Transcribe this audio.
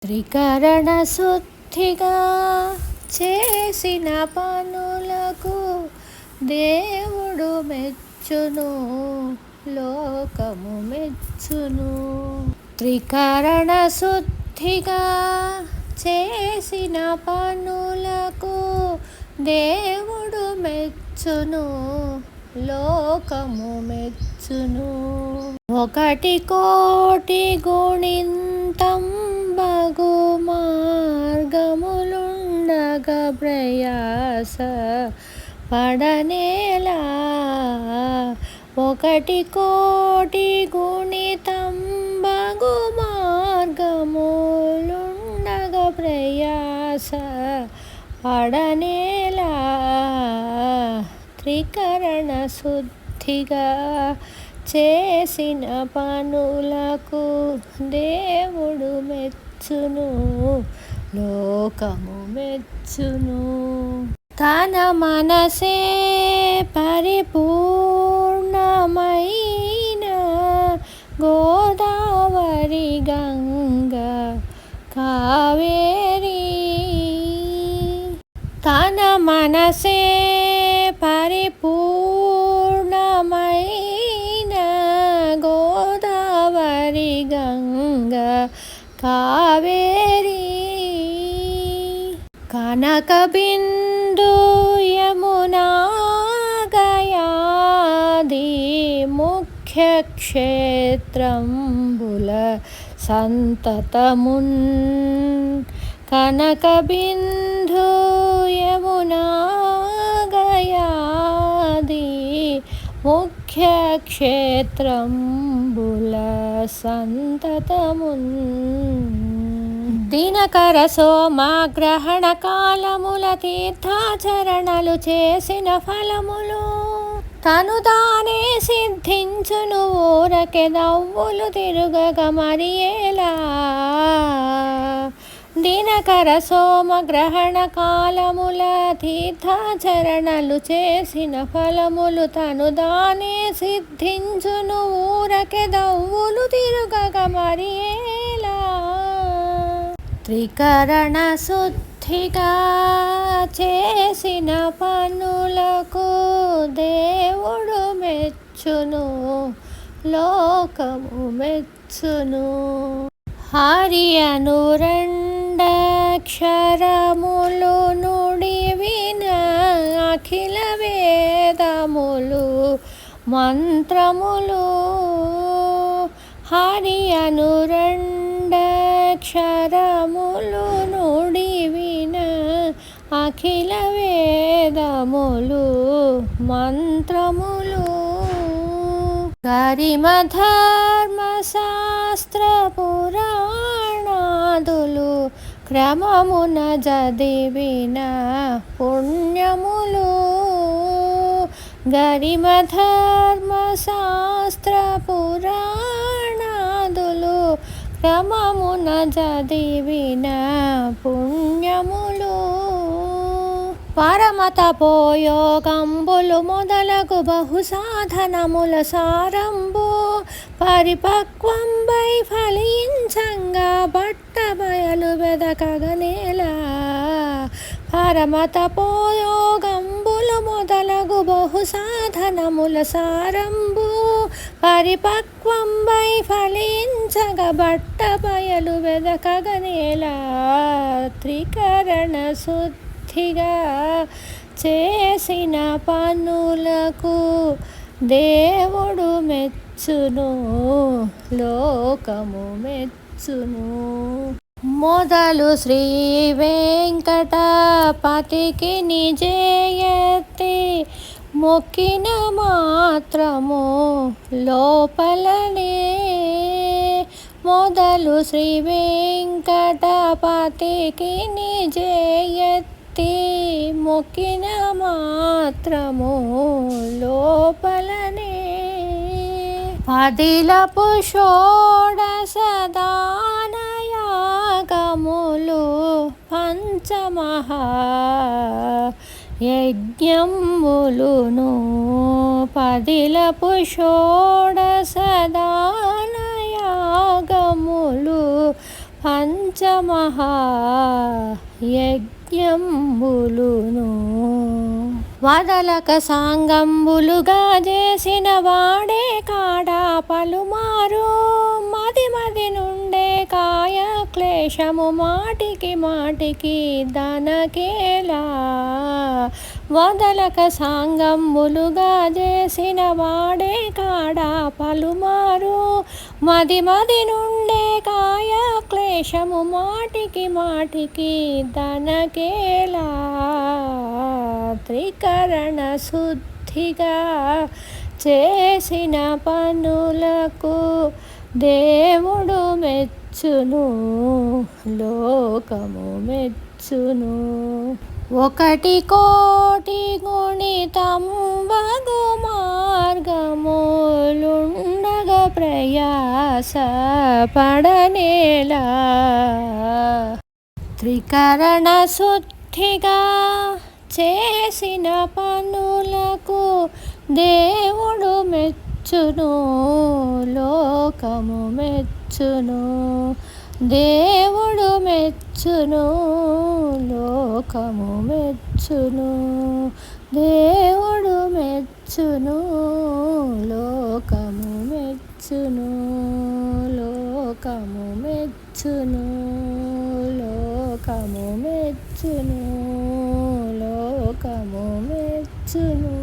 త్రికరణ శుద్ధిగా చేసిన పనులకు దేవుడు మెచ్చును, లోకము మెచ్చును. త్రికరణ శుద్ధిగా చేసిన పనులకు దేవుడు మెచ్చును, లోకము మెచ్చును. ఒకటి కోటి గుణింతం బగు మార్గములుండగా ప్రయాస పడనేలా. ఒకటి కోటి గుణితం బగు మార్గములుండగా ప్రయాస పడనేలా. త్రికరణ శుద్ధిగా చేసిన పనులకు దేవుడు మెచ్చును, లోకము మెచ్చును. తన మనసే పరిపూర్ణమైన గోదావరి గంగా కావేరి. తన మనసే పరిపూర్ణమైన గోదావరి గంగా కావేరి. కనక బిందు యమునా గయాది ముఖ్య క్షేత్రంబుల సంతతమున్. కనక బిందు యమునా గయాది ముఖ్య క్షేత్రంబుల సంతతమున్. దినకర సోమగ్రహణ కాలముల తీర్థాచరణలు చేసిన ఫలములు తను తానే సిద్ధించును, ఊరకే నవ్వులు తిరుగక మరియేలా. దినకర సోమగ్రహణ కాలముల తీర్థాచరణలు చేసిన ఫలములు తను దానే సిద్ధించును, ఊరకే దవ్వులు తిరుగక మరియేలా. త్రికరణ శుద్ధిగా చేసిన పనులకు దేవుడు మెచ్చును, లోకము మెచ్చును. హరి అను రెండక్షరములు నుడివిన అఖిల వేదములు మంత్రములు. హరి అను రెండక్షరములు నుడివిన అఖిల వేదములు మంత్రములు. గరిమ ధర్మ శాస్త్ర పురాణాదులు క్రమమున చదివిన పుణ్యములు. గరిమ ధర్మ శాస్త్ర పురాణాదులు క్రమమున చదివిన పుణ్యములు. పరమతపోయోగంబులు మొదలగు బహు సాధనముల సారంబు పరిపక్వంబై ఫలించంగా బట్ట బయలు వెదకగనేలా. పరమతపోయోగంబులు మొదలగు బహు సాధనముల సారంబు పరిపక్వంబై ఫలించగా బట్ట బయలు వెదకగనేలా. త్రికరణ శుద్ధిగా చేసిన పనులకు దేవుడు మెచ్చును, లోకము మెచ్చును. మొదలు శ్రీ వెంకటపతికి నిజేయత్తి మొక్కిన మాత్రము లోపలనే. మొదలు శ్రీ వెంకటపతికి నిజేయత్తి మొక్కిన మాత్రము లోపలనే. పదిలపు షోడశ దానయాగములు పంచమహా యజ్ఞములును. పదిలపు షోడశ దానయాగములు పంచమహాయజ్ఞంబులును వదలక సాంగంబులుగా చేసిన వాడే కాడా పలుమారు మది మది నుండే కాయ క్లేశము మాటికి మాటికి దనకేలా వదలక సాంగంబులుగా చేసిన వాడే కాడా పలుమారు మది మది నుండే కాయ క్లేశము మాటికి మాటికి దనకేలా త్రికరణ శుద్ధిగా చేసిన పనులకు దేవుడు మెచ్చును లోకము మెచ్చును ఒకటి కోటి గుణితంబగు మార్గములుండగ ప్రయాస పడనేలా త్రికరణ శుద్ధిగా చేసిన పనులకు దేవుడు మెచ్చును లోకము మెచ్చును దేవుడు మెచ్చును లోకము మెచ్చును దేవుడు మెచ్చును లోకము మెచ్చును లోకము మెచ్చును లోకము మెచ్చును లోకము మెచ్చును